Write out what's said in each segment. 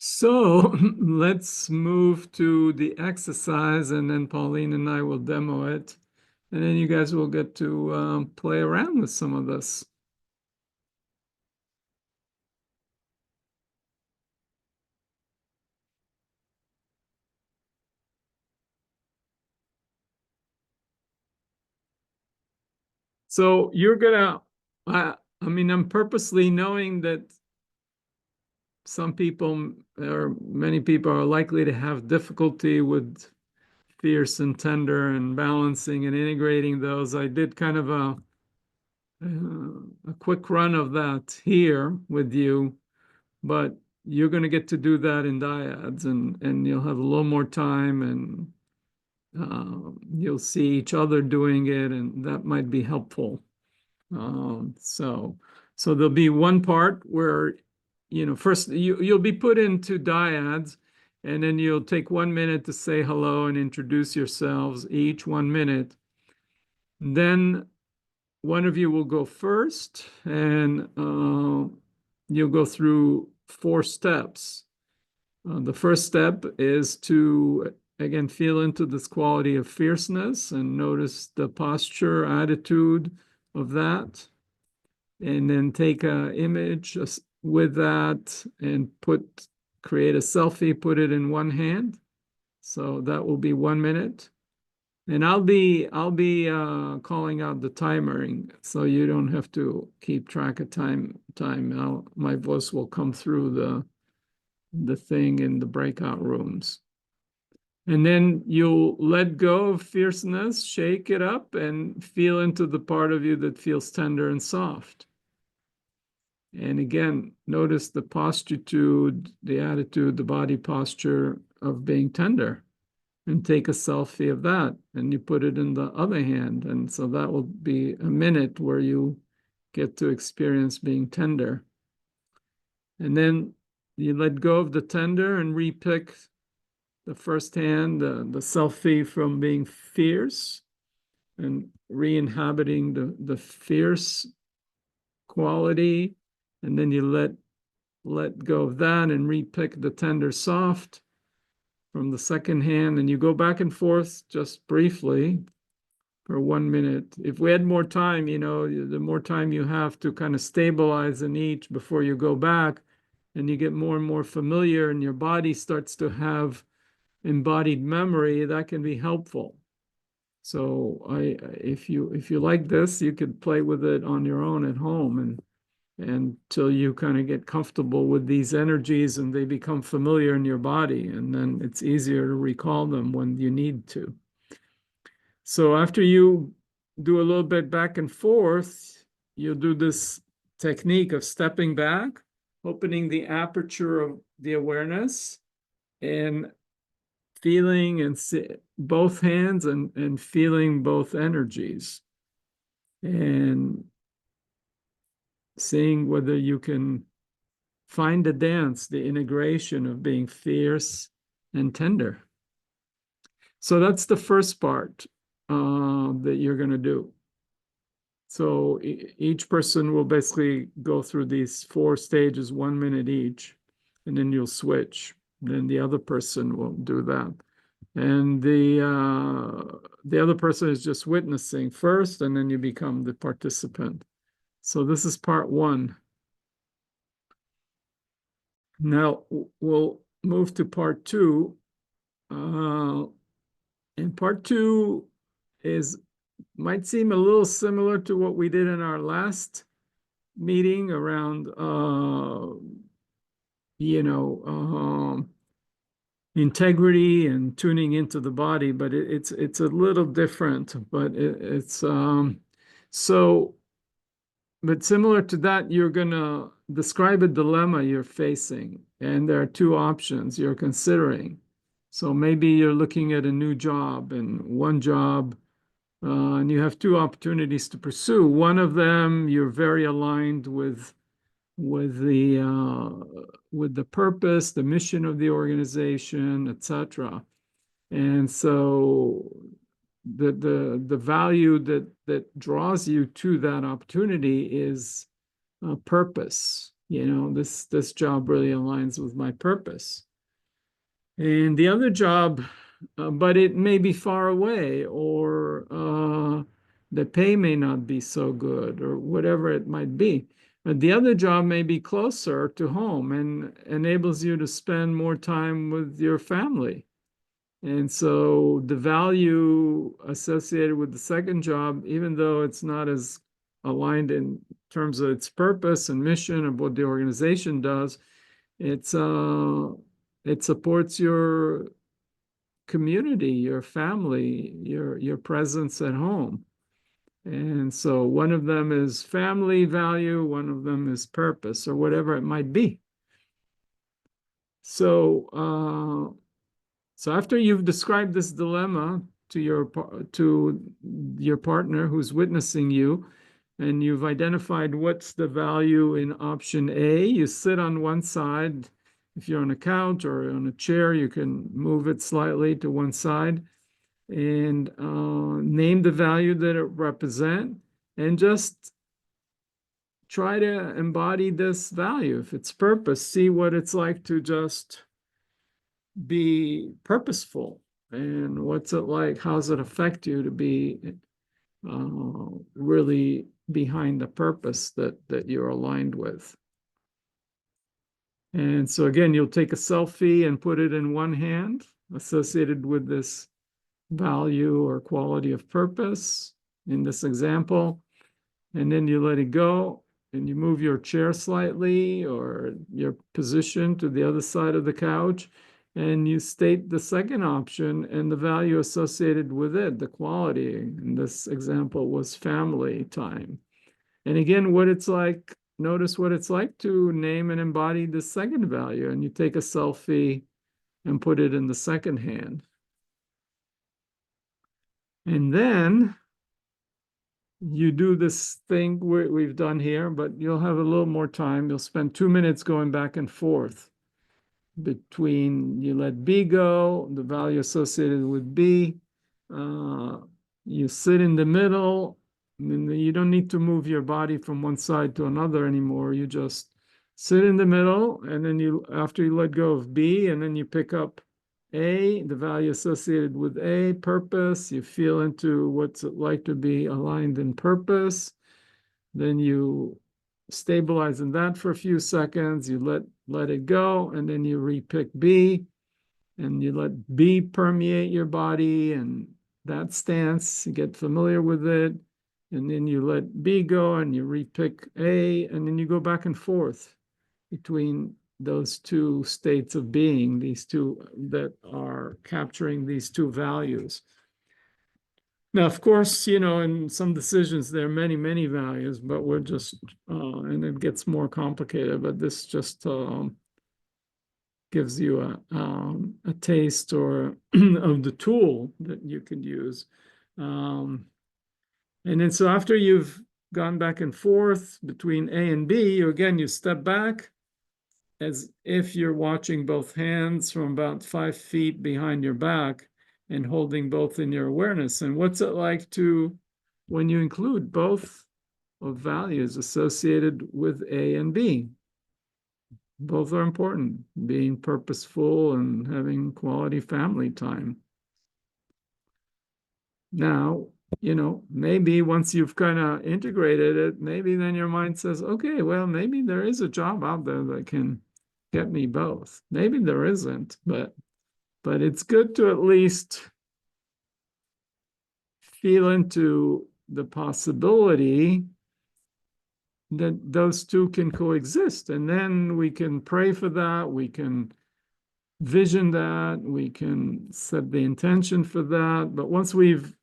So let's move to the exercise, and then Pauline and I will demo it. And then you guys will get to play around with some of this. So you're gonna, I mean, I'm purposely knowing that some people or many people are likely to have difficulty with fierce and tender and balancing and integrating those. I did kind of a quick run of that here with you, but you're going to get to do that in dyads, and you'll have a little more time, and you'll see each other doing it, and that might be helpful. So there'll be one part where, first you'll be put into dyads, and then you'll take 1 minute to say hello and introduce yourselves, each 1 minute. Then one of you will go first, and you'll go through 4 steps. The first step is to, again, feel into this quality of fierceness and notice the posture, attitude of that. And then take an image with that and create a selfie, put it in one hand. So that will be 1 minute. And I'll be calling out the timering, so you don't have to keep track of time. My voice will come through the thing in the breakout rooms. And then you'll let go of fierceness, shake it up, and feel into the part of you that feels tender and soft. And again, notice the postured, the attitude, the body posture of being tender. And take a selfie of that, and you put it in the other hand. And so that will be a minute where you get to experience being tender. And then you let go of the tender and repick the first hand, the selfie from being fierce, and re-inhabiting the fierce quality. And then you let go of that and repick the tender soft from the second hand, and you go back and forth just briefly for 1 minute. If we had more time, the more time you have to kind of stabilize in each before you go back, and you get more and more familiar, and your body starts to have embodied memory, that can be helpful. So if you like this, you could play with it on your own at home, and until you kind of get comfortable with these energies and they become familiar in your body, and then it's easier to recall them when you need to. So after you do a little bit back and forth, you'll do this technique of stepping back, opening the aperture of the awareness, and feeling and both hands, and feeling both energies, and seeing whether you can find the dance, the integration of being fierce and tender. So that's the first part that you're going to do. So each person will basically go through these 4 stages, 1 minute each, and then you'll switch. Then the other person will do that. And the other person is just witnessing first, and then you become the participant. So this is part 1. Now we'll move to part 2. And part 2 might seem a little similar to what we did in our last meeting around, integrity and tuning into the body, but it's a little different. But but similar to that, you're gonna describe a dilemma you're facing, and there are 2 options you're considering. So maybe you're looking at a new job, and one job, and you have 2 opportunities to pursue. One of them, you're very aligned with the purpose, the mission of the organization, etc. And so the value that draws you to that opportunity is purpose. this job really aligns with my purpose. And the other job, but it may be far away, or the pay may not be so good, or whatever it might be. But the other job may be closer to home and enables you to spend more time with your family. And so the value associated with the second job, even though it's not as aligned in terms of its purpose and mission of what the organization does, it's it supports your community, your family, your presence at home. And so one of them is family value, one of them is purpose, or whatever it might be. So after you've described this dilemma to your partner who's witnessing you, and you've identified what's the value in option A, you sit on one side. If you're on a couch or on a chair, you can move it slightly to one side and name the value that it represents, and just try to embody this value. If it's purpose, see what it's like to just be purposeful, and what's it like, how does it affect you to be really behind the purpose that you're aligned with. And so again, you'll take a selfie and put it in one hand associated with this value or quality of purpose in this example, and then you let it go, and you move your chair slightly or your position to the other side of the couch, and you state the second option and the value associated with it, the quality. In this example was family time. And again, what it's like, notice what it's like to name and embody the second value, and you take a selfie and put it in the second hand. And then you do this thing we've done here, but you'll have a little more time. You'll spend 2 minutes going back and forth between, you let B go, the value associated with B. You sit in the middle, and you don't need to move your body from one side to another anymore. You just sit in the middle, and then after you let go of B, and then you pick up A, the value associated with A, purpose. You feel into what's it like to be aligned in purpose. Then you stabilize in that for a few seconds. You let it go, and then you repick B, and you let B permeate your body and that stance. You get familiar with it, and then you let B go, and you repick A, and then you go back and forth between those two states of being, these two that are capturing these two values. Now, of course, in some decisions, there are many, many values, but we're just, and it gets more complicated, but this just gives you a taste or of the tool that you could use. And then so after you've gone back and forth between A and B, you step back as if you're watching both hands from about 5 feet behind your back and holding both in your awareness. And what's it like when you include both of values associated with A and B? Both are important, being purposeful and having quality family time. Now, maybe once you've kind of integrated it, maybe then your mind says, okay, well, maybe there is a job out there that can get me both. Maybe there isn't, but it's good to at least feel into the possibility that those two can coexist. And then we can pray for that. We can vision that. We can set the intention for that. But once we've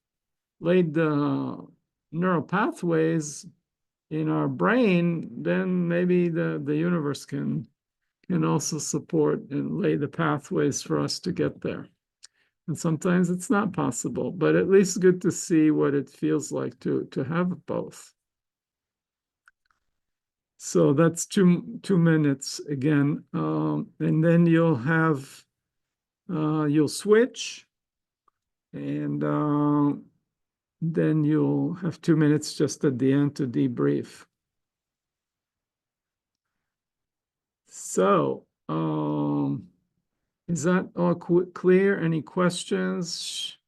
laid the neural pathways in our brain, then maybe the universe can also support and lay the pathways for us to get there. And sometimes it's not possible, but at least good to see what it feels like to have both. So that's two minutes again. And then you'll switch, and then you'll have 2 minutes just at the end to debrief. So, is that all clear? Any questions?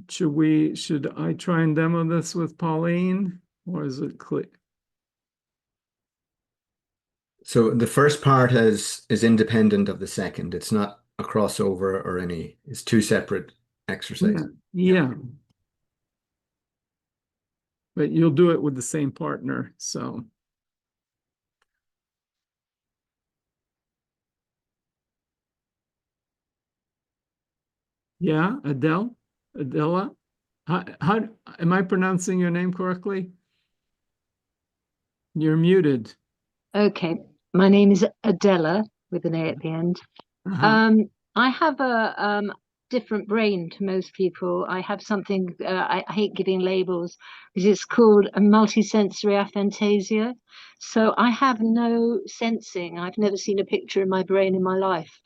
Should I try and demo this with Pauline, or is it clear? So the first part is independent of the second. It's not a crossover or any. It's two separate Yeah, exercises. yeah. But you'll do it with the same partner, so. Yeah, Adela. How am I pronouncing your name correctly? You're muted. Okay, my name is Adela with an A at the end. Uh-huh. Um, I have a different brain to most people. I have something, I hate giving labels because it's called a multisensory aphantasia. So I have no sensing. I've never seen a picture in my brain in my life.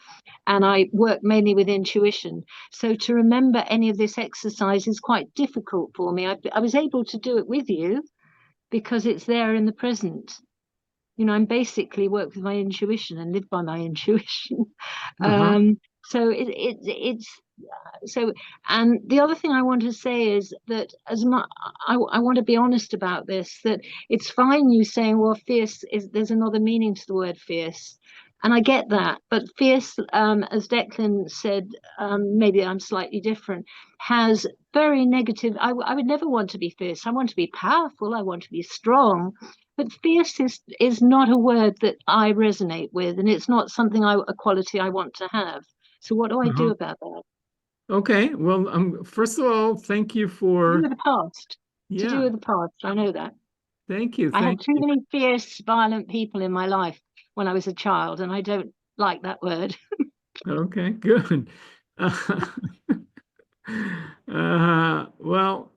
And I work mainly with intuition. So to remember any of this exercise is quite difficult for me. I was able to do it with you because it's there in the present. I'm basically work with my intuition and live by my intuition. Uh-huh. So it's so. And the other thing I want to say is that as much I want to be honest about this, that it's fine you saying, well, fierce is, there's another meaning to the word fierce. And I get that, but fierce, as Declan said, maybe I'm slightly different, has very negative. I would never want to be fierce. I want to be powerful. I want to be strong. But fierce is not a word that I resonate with, and it's not something a quality I want to have. So what do I do Uh-huh. about that? Okay. Well, first of all, thank you To do for, with the past. To do yeah, with the past. I know that. thank you. I had Thank too you. many fierce, violent people in my life when I was a child, and I don't like that word. Okay, good. Uh, well,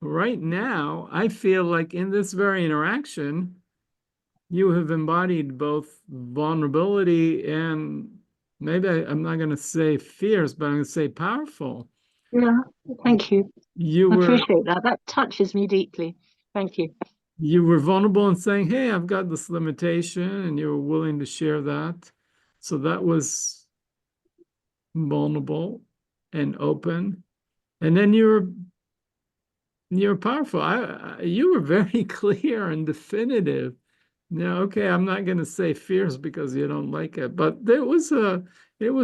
right now, I feel like in this very interaction, you have embodied both vulnerability and maybe I'm not going to say fierce, but I'm going to say powerful. Yeah, thank you. You I were appreciate that. That touches me deeply. Thank you. you were vulnerable in saying, "Hey, I've got this limitation," and you were willing to share that. So that was vulnerable and open. And then you're powerful. You were very clear and definitive. Yeah, okay, I'm not going to say fierce because you don't like it, but it was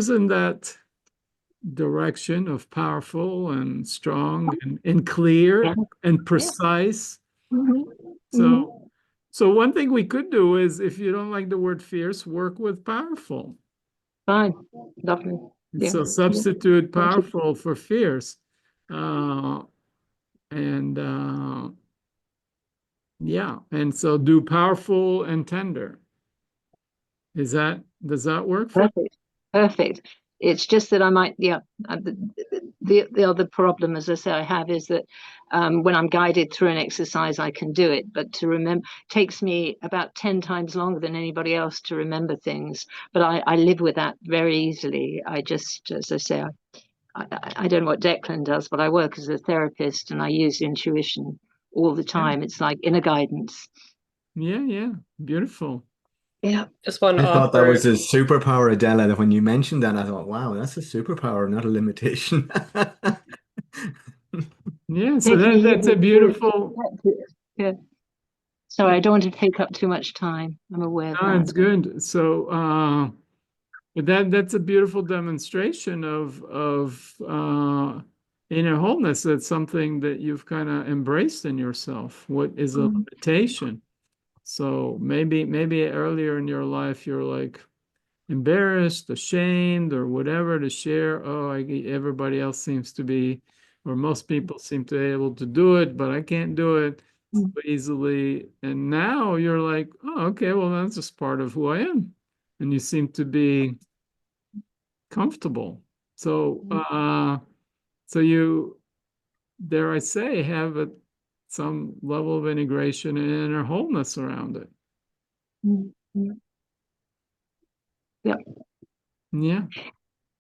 in that direction of powerful and strong and Yeah, clear and yeah. precise. Hmm. Hmm. So, so one thing we could do is if you don't like the word fierce, work with powerful. Fine. Lovely. And Yeah. so Yeah. substitute Thank you. powerful for fierce. Uh, and yeah, and so do powerful and tender. Does that work for you? Perfect. Perfect. It's just that I might, yeah. The other problem, as I say, I have is that when I'm guided through an exercise, I can do it, but to remember takes me about 10 times longer than anybody else to remember things. But I live with that very easily. I just, as I say, I don't know what Declan does, but I work as a therapist and I use intuition all the Yeah, time. It's like inner guidance. yeah, yeah. Beautiful. Yeah. Just want to I thought that was offer, a superpower, Adela, that when you mentioned that, I thought, wow, that's a superpower, not a limitation. Yeah, so Take me that's a years to do beautiful. it. Yeah. Sorry, I don't want to take up too much time. I'm aware of that. It's good. So but that's a beautiful demonstration of inner wholeness. That's something that you've kind of embraced in yourself. What is a Mm, limitation? So maybe earlier in your life you're like embarrassed, ashamed, or whatever to share. Oh, everybody else seems to be, or most people seem to be able to do it, but I can't do it so mm, easily. And now you're like, oh, okay, well, that's just part of who I am. And you seem to be comfortable. So, mm, so you, dare I say, have some level of integration and inner wholeness around it. mm. Yeah. Yeah.